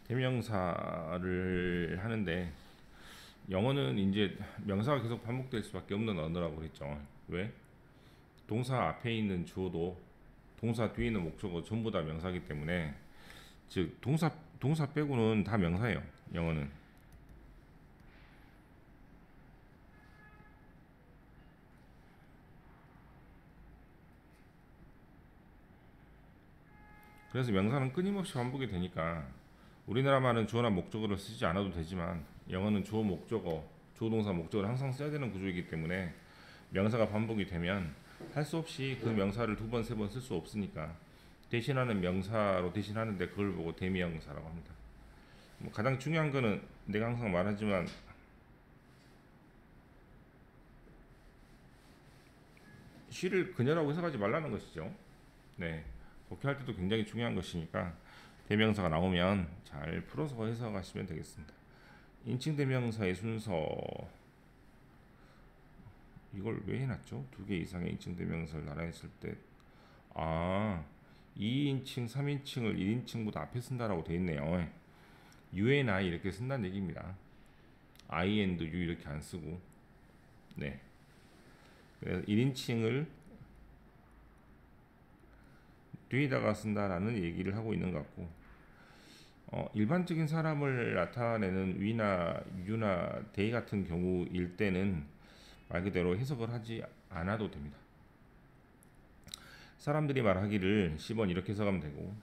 대명사를 하는데 영어는 이제 명사가 계속 반복될 수밖에 없는 언어라고 그랬죠. 왜? 동사 앞에 있는 주어도 동사 뒤에 있는 목적어 전부 다 명사이기 때문에 즉 동사 빼고는 다 명사예요. 영어는. 그래서 명사는 끊임없이 반복이 되니까 우리나라 말은 주어나 목적어를 쓰지 않아도 되지만 영어는 주어 목적어 주어 동사 목적어를 항상 써야 되는 구조이기 때문에 명사가 반복이 되면 할 수 없이 그 명사를 두 번, 세 번 쓸 수 없으니까 대신하는 명사로 대신하는데 그걸 보고 대명사라고 합니다. 뭐 가장 중요한 거는 내가 항상 말하지만 시를 그녀라고 해석하지 말라는 것이죠. 네, 독해할 때도 굉장히 중요한 것이니까 대명사가 나오면 잘 풀어서 해석하시면 되겠습니다. 인칭 대명사의 순서 이걸 왜 해놨죠? 두 개 이상의 인칭 대명사를 나란했을 때 2인칭, 3인칭을 1인칭보다 앞에 쓴다라고 되어 있네요. you and I 이렇게 쓴다는 얘기입니다. I and you 이렇게 안 쓰고 네. 그래서 1인칭을 뒤에다가 쓴다라는 얘기를 하고 있는 것 같고 일반적인 사람을 나타내는 we나 you나 they 같은 경우일 때는 말 그대로 해석을 하지 않아도 됩니다. 사람들이 말하기를 10번 이렇게 해석하면 되고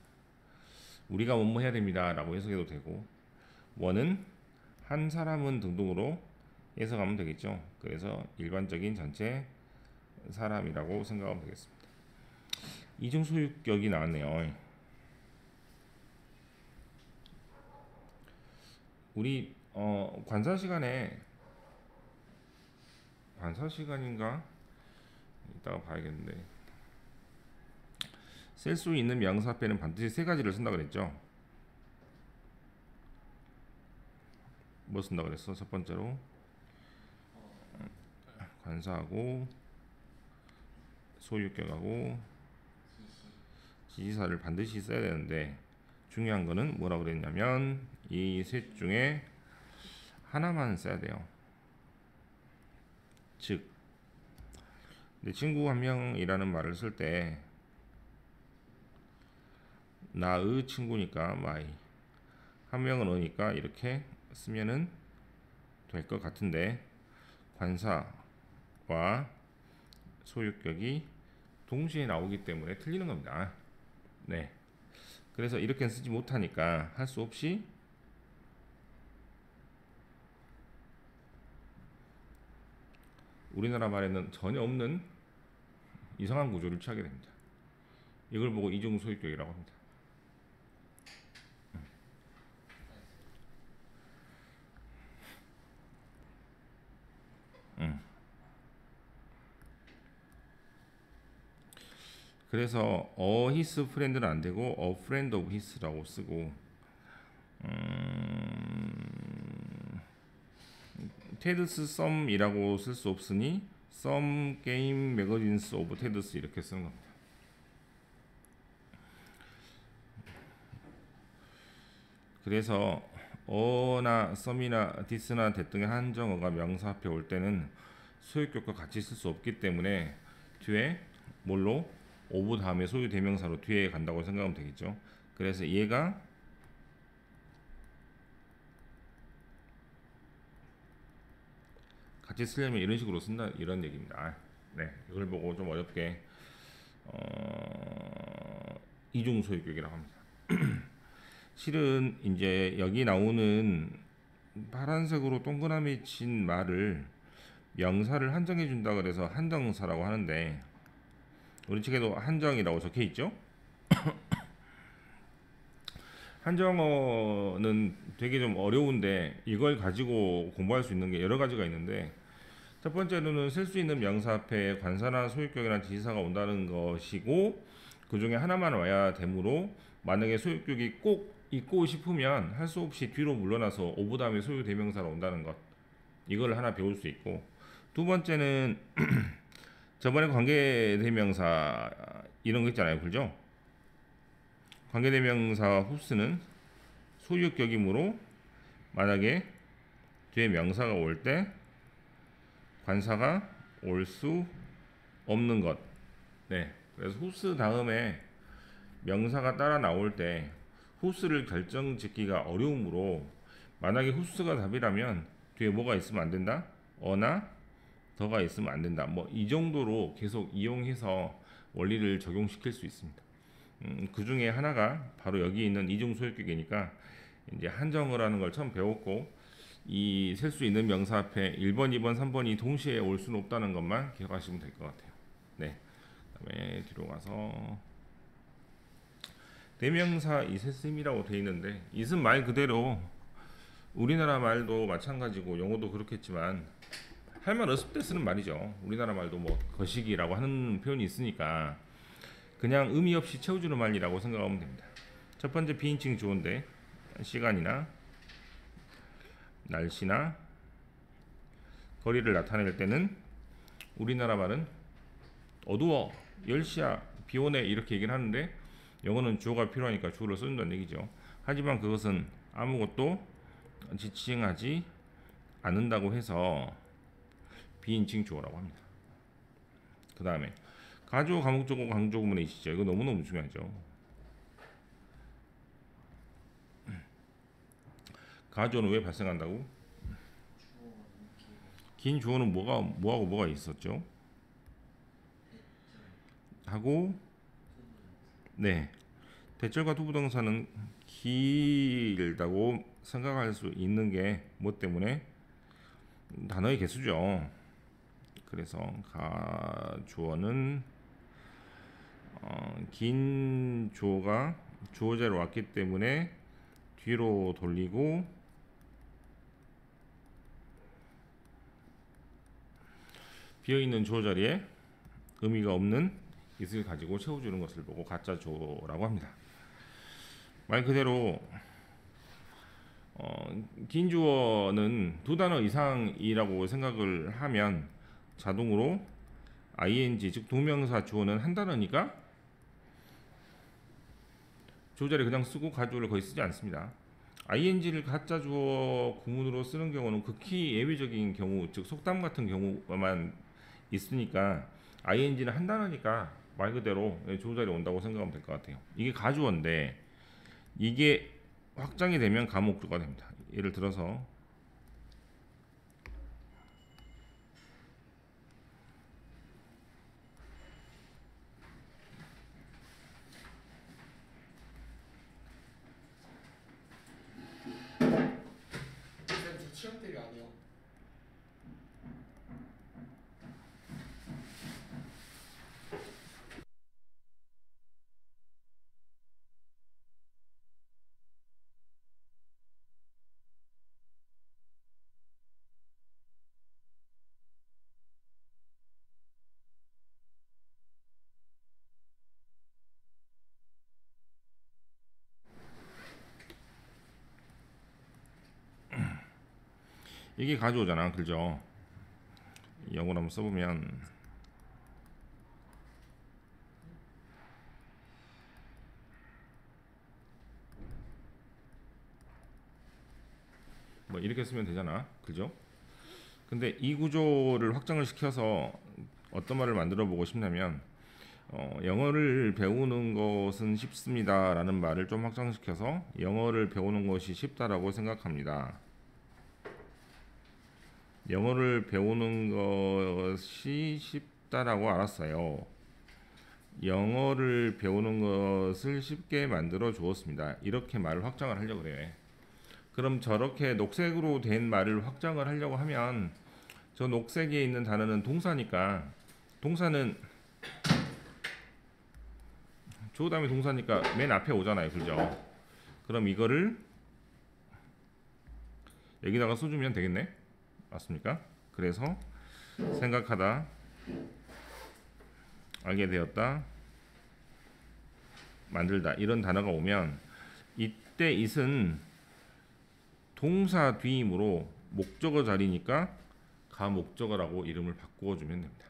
우리가 뭐뭐 해야 됩니다 라고 해석해도 되고 원은 한 사람은 등등으로 해석하면 되겠죠. 그래서 일반적인 전체 사람이라고 생각하면 되겠습니다. 이중소유격이 나왔네요. 우리 관사 시간인가 이따가 봐야겠는데 쓸 수 있는 명사 앞에는 반드시 세 가지를 쓴다 그랬죠. 뭐 쓴다 그랬어? 첫 번째로 관사하고 소유격하고 지시사를 반드시 써야 되는데 중요한 거는 뭐라 그랬냐면 이 셋 중에 하나만 써야 돼요. 즉 내 친구 한 명이라는 말을 쓸 때 나의 친구니까 my 한 명은 어니까 이렇게 쓰면은 될 것 같은데 관사와 소유격이 동시에 나오기 때문에 틀리는 겁니다. 네. 그래서 이렇게 쓰지 못하니까 할 수 없이 우리나라 말에는 전혀 없는 이상한 구조를 취하게 됩니다. 이걸 보고 이중 소유격이라고 합니다. 그래서 his friend는 안 되고 a friend of his라고 쓰고 테드스 썸이라고 쓸 수 없으니 some game magazines of 테드스 이렇게 쓰는 겁니다. 그래서 어나 some이나 this나 that 등의 한정어가 명사 앞에 올 때는 소유격과 같이 쓸 수 없기 때문에 뒤에 뭘로 of 다음에 소유 대명사로 뒤에 간다고 생각하면 되겠죠. 그래서 얘가 같이 쓰려면 이런 식으로 쓴다 이런 얘기입니다. 네, 이걸 보고 좀 어렵게 이중 소유격이라고 합니다. 실은 이제 여기 나오는 파란색으로 동그라미 친 말을 명사를 한정해 준다 그래서 한정사라고 하는데 우리 책에도 한정이라고 적혀 있죠. 한정어는 되게 좀 어려운데 이걸 가지고 공부할 수 있는 게 여러 가지가 있는데 첫 번째로는 쓸 수 있는 명사 앞에 관사나 소유격이나 지시사가 온다는 것이고 그 중에 하나만 와야 되므로 만약에 소유격이 꼭 있고 싶으면 할 수 없이 뒤로 물러나서 오브 다음에 소유 대명사로 온다는 것 이걸 하나 배울 수 있고 두 번째는 저번에 관계대명사 이런 거 있잖아요. 그죠? 관계대명사 흡수는 소유격이므로 만약에 뒤에 명사가 올 때 관사가 올 수 없는 것. 네. 그래서 whose 다음에 명사가 따라 나올 때 whose를 결정짓기가 어려우므로 만약에 whose가 답이라면 뒤에 뭐가 있으면 안 된다? 어나 더가 있으면 안 된다. 뭐 이 정도로 계속 이용해서 원리를 적용시킬 수 있습니다. 그 중에 하나가 바로 여기 있는 이중 소유격이니까 이제 한정을 하는 걸 처음 배웠고 이 셀 수 있는 명사 앞에 1번, 2번, 3번이 동시에 올 수는 없다는 것만 기억하시면 될 것 같아요. 네. 그다음에 뒤로 가서 대명사 이셋음이라고 되어 있는데 이은 말 그대로 우리나라 말도 마찬가지고 영어도 그렇겠지만 할 말 없을 때 쓰는 말이죠. 우리나라 말도 뭐 거시기라고 하는 표현이 있으니까 그냥 의미 없이 채워주는 말이라고 생각하면 됩니다. 첫 번째 비인칭 주어인데 시간이나 날씨나 거리를 나타낼 때는 우리나라 말은 어두워, 10시야, 비 오네 이렇게 얘기를 하는데 영어는 주어가 필요하니까 주어를 쓴다는 얘기죠. 하지만 그것은 아무것도 지칭하지 않는다고 해서 비인칭 주어라고 합니다. 그 다음에 가주어, 가목적어, 강조구문의 있죠. 이거 너무너무 중요하죠. 가주어는 왜 발생한다고? 긴 주어는 뭐하고 뭐가 있었죠? 하고 네 대절과 투부동사는 길다고 생각할 수 있는 게 뭐 때문에 단어의 개수죠. 그래서 가주어는 긴 주어가 주어제로 왔기 때문에 뒤로 돌리고 비어있는 주어 자리에 의미가 없는 it을 가지고 채워주는 것을 보고 가짜 주어라고 합니다. 말 그대로 긴 주어는 두 단어 이상이라고 생각을 하면 자동으로 ing 즉 동명사 주어는 한 단어니까 주어 자리 그냥 쓰고 가주어를 거의 쓰지 않습니다. ing를 가짜 주어 구문으로 쓰는 경우는 극히 예외적인 경우 즉 속담 같은 경우만 있으니까 ing는 한 단어니까 말 그대로 주어 자리에 온다고 생각하면 될 것 같아요. 이게 가주어인데 이게 확장이 되면 가목주가 됩니다. 예를 들어서 시험대가 아니요. 이게 가주어잖아, 그죠? 영어로 한번 써보면 뭐 이렇게 쓰면 되잖아, 그죠? 근데 이 구조를 확장을 시켜서 어떤 말을 만들어 보고 싶냐면 영어를 배우는 것은 쉽습니다라는 말을 좀 확장시켜서 영어를 배우는 것이 쉽다라고 생각합니다. 영어를 배우는 것이 쉽다라고 알았어요. 영어를 배우는 것을 쉽게 만들어 주었습니다. 이렇게 말을 확장을 하려고 그래. 그럼 저렇게 녹색으로 된 말을 확장을 하려고 하면 저 녹색에 있는 단어는 동사니까 동사는 주어 다음에 동사니까 맨 앞에 오잖아요. 그죠? 그럼 이거를 여기다가 써주면 되겠네. 맞습니까? 그래서 생각하다, 알게 되었다, 만들다 이런 단어가 오면 이때 it은 동사 뒤이므로 목적어 자리니까 가목적어라고 이름을 바꾸어주면 됩니다.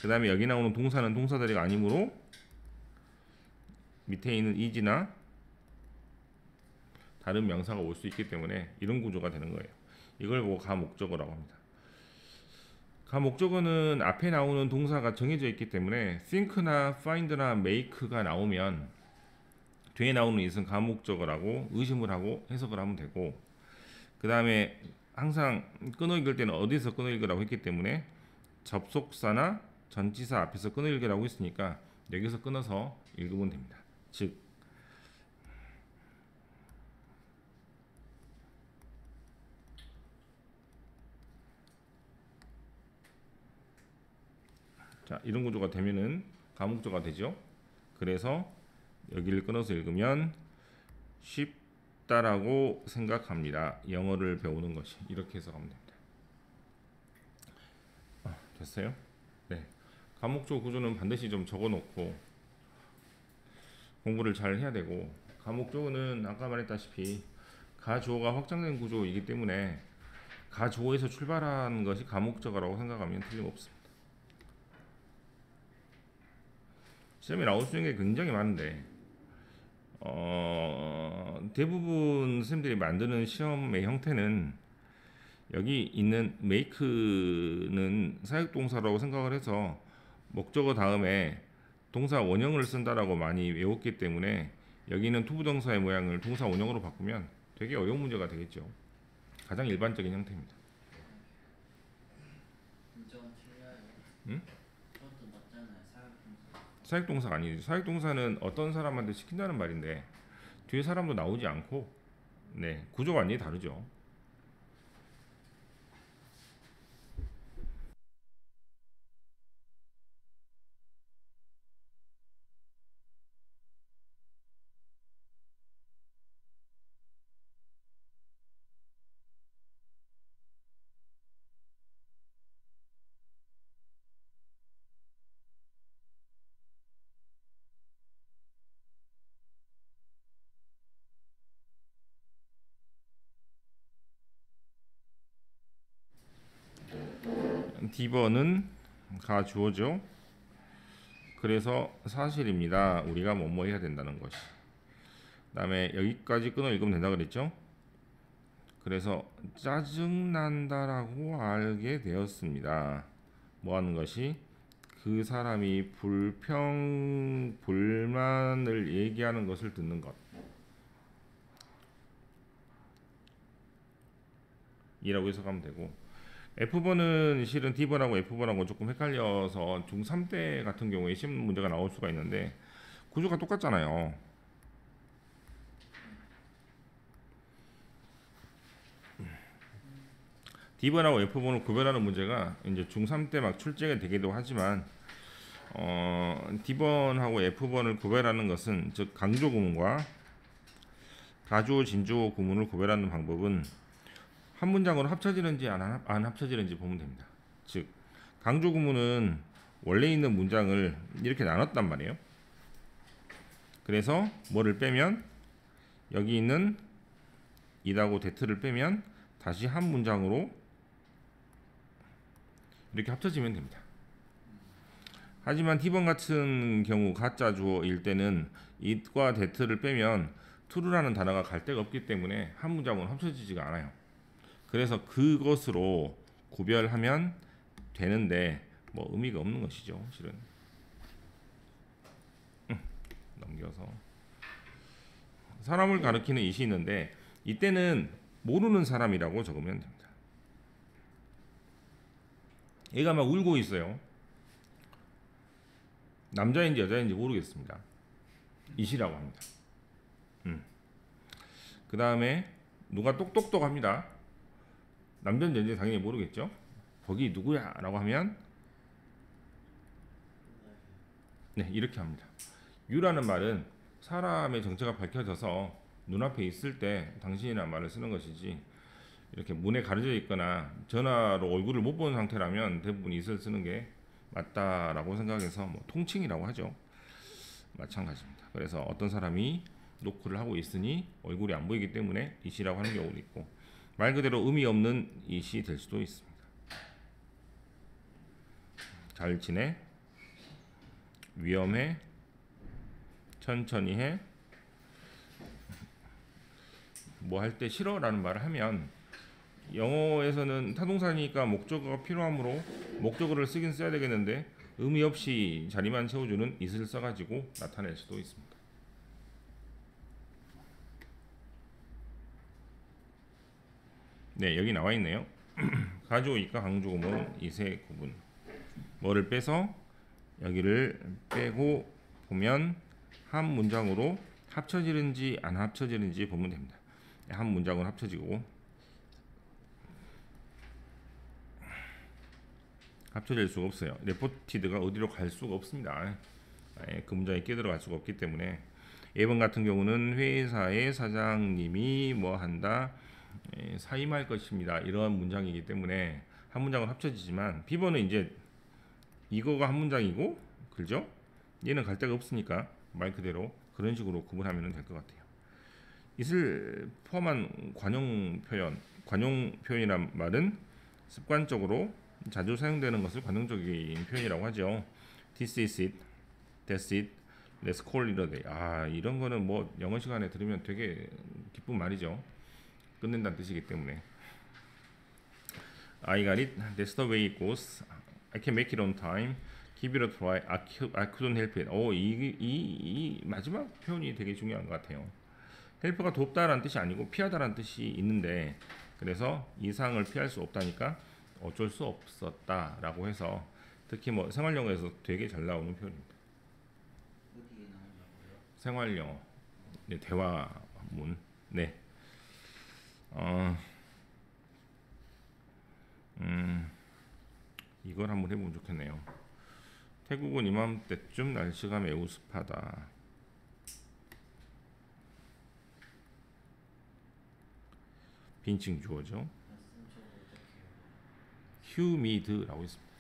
그 다음에 여기 나오는 동사는 동사 자리가 아니므로 밑에 있는 is나 다른 명사가 올 수 있기 때문에 이런 구조가 되는 거예요. 이걸 보고 가목적어라고 합니다. 가목적어는 앞에 나오는 동사가 정해져 있기 때문에 think나 find나 make가 나오면 뒤에 나오는 it은 가목적어라고 의심을 하고 해석을 하면 되고, 그 다음에 항상 끊어 읽을 때는 어디서 끊어 읽으라고 했기 때문에 접속사나 전치사 앞에서 끊어 읽으라고 했으니까 여기서 끊어서 읽으면 됩니다. 즉 자, 이런 구조가 되면은 가목적어가 되죠. 그래서 여기를 끊어서 읽으면 쉽다라고 생각합니다. 영어를 배우는 것이 이렇게 해석하면 됩니다. 됐어요? 네. 가목적어 구조는 반드시 좀 적어놓고 공부를 잘 해야 되고, 가목적어는 아까 말했다시피 가주어가 확장된 구조이기 때문에 가주어에서 출발하는 것이 가목적어라고 생각하면 틀림없습니다. 시험에 나올 수 있는 게 굉장히 많은데 대부분 선생님들이 만드는 시험의 형태는 여기 있는 make는 사역동사라고 생각을 해서 목적어 다음에 동사 원형을 쓴다라고 많이 외웠기 때문에 여기 있는 투부정사의 모양을 동사 원형으로 바꾸면 되게 어려운 문제가 되겠죠. 가장 일반적인 형태입니다. 좀 틀려요. 응? 그것도 맞잖아요. 사역동사. 사역동사가 아니죠. 사역동사는 어떤 사람한테 시킨다는 말인데 뒤에 사람도 나오지 않고, 네, 구조가 완전히 다르죠. D번은 가주어죠. 그래서 사실입니다. 우리가 뭐뭐 해야 된다는 것이. 그다음에 여기까지 끊어 읽으면 된다 그랬죠. 그래서 짜증난다라고 알게 되었습니다. 뭐 하는 것이? 그 사람이 불만을 얘기하는 것을 듣는 것 이라고 해석하면 되고, F번은 실은 D번하고 F번하고 조금 헷갈려서 중3 때 같은 경우에 시험 문제가 나올 수가 있는데 구조가 똑같잖아요. D번하고 F번을 구별하는 문제가 이제 중3 때 막 출제가 되기도 하지만 D번하고 F번을 구별하는 것은, 즉 강조 구문과 가주어 진주어 구문을 구별하는 방법은 한 문장으로 합쳐지는지 안 합쳐지는지 보면 됩니다. 즉 강조 구문은 원래 있는 문장을 이렇게 나눴단 말이에요. 그래서 뭐를 빼면 여기 있는 이하고 that를 빼면 다시 한 문장으로 이렇게 합쳐지면 됩니다. 하지만 D번 같은 경우 가짜 주어일 때는 it과 that를 빼면 to라는 단어가 갈 데가 없기 때문에 한 문장으로 합쳐지지가 않아요. 그래서 그것으로 구별하면 되는데 뭐 의미가 없는 것이죠, 실은. 넘겨서 사람을 가리키는 it이 있는데 이때는 모르는 사람이라고 적으면 됩니다. 얘가 막 울고 있어요. 남자인지 여자인지 모르겠습니다. it이라고 합니다. 그 다음에 누가 똑똑똑합니다. 남자인지 여자인지 당연히 모르겠죠. 거기 누구야? 라고 하면 네, 이렇게 합니다. 유라는 말은 사람의 정체가 밝혀져서 눈앞에 있을 때 당신이라는 말을 쓰는 것이지, 이렇게 문에 가려져 있거나 전화로 얼굴을 못 보는 상태라면 대부분 it을 쓰는 게 맞다라고 생각해서 뭐 통칭이라고 하죠. 마찬가지입니다. 그래서 어떤 사람이 노크를 하고 있으니 얼굴이 안 보이기 때문에 it이라고 하는 경우도 있고, 말 그대로 의미 없는 it이 될 수도 있습니다. 잘 지내, 위험해, 천천히 해, 뭐 할 때 싫어라는 말을 하면 영어에서는 타동사니까 목적어가 필요하므로 목적어를 쓰긴 써야 되겠는데 의미 없이 자리만 채워주는 it을 써가지고 나타낼 수도 있습니다. 네, 여기 나와 있네요. 가주어이까 강조구문 it의 구분. 뭐를 빼서 여기를 빼고 보면 한 문장으로 합쳐지는지 안 합쳐지는지 보면 됩니다. 한 문장은 합쳐지고 합쳐질 수가 없어요. 레포티드가 어디로 갈 수가 없습니다. 그 문장에 끼들어갈 수가 없기 때문에 A번 같은 경우는 회사의 사장님이 뭐 한다 사임할 것입니다. 이런 문장이기 때문에 한 문장은 합쳐지지만 B번은 이제 이거가 한 문장이고 그죠? 얘는 갈 데가 없으니까 말 그대로 그런 식으로 구분하면 될 것 같아요. it을 포함한 관용 표현이란 말은 습관적으로 자주 사용되는 것을 관용적인 표현이라고 하죠. This is it, that's it, let's call it a day. 아, 이런 거는 뭐 영어 시간에 들으면 되게 기쁜 말이죠. 끝낸다는 뜻이기 때문에. I got it, that's the way it goes. I can make it on time. Give it a try. I couldn't help it. 이 마지막 표현이 되게 중요한 것 같아요. 헬프가 돕다라는 뜻이 아니고 피하다라는 뜻이 있는데 그래서 이상을 피할 수 없다니까 어쩔 수 없었다라고 해서 특히 뭐 생활 영어에서 되게 잘 나오는 표현입니다. 어디에 나오냐고요? 생활 영어, 네, 대화문, 네, 이걸 한번 해보면 좋겠네요. 태국은 이맘때쯤 날씨가 매우 습하다. 빈칭 주어죠. 말씀 저 어떡해요? humid라고 있습니다.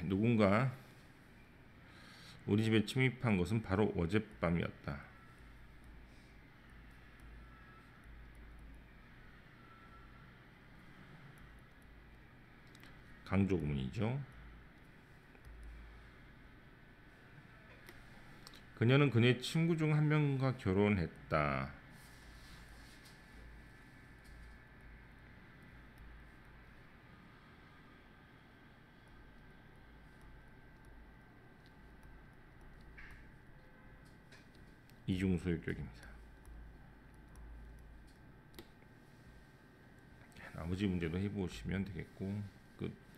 누군가 우리 집에 침입한 것은 바로 어젯밤이었다. 강조구문이죠. 그녀는 그녀의 친구 중 한 명과 결혼했다. 이중소유격입니다. 나머지 문제도 해보시면 되겠고 끝.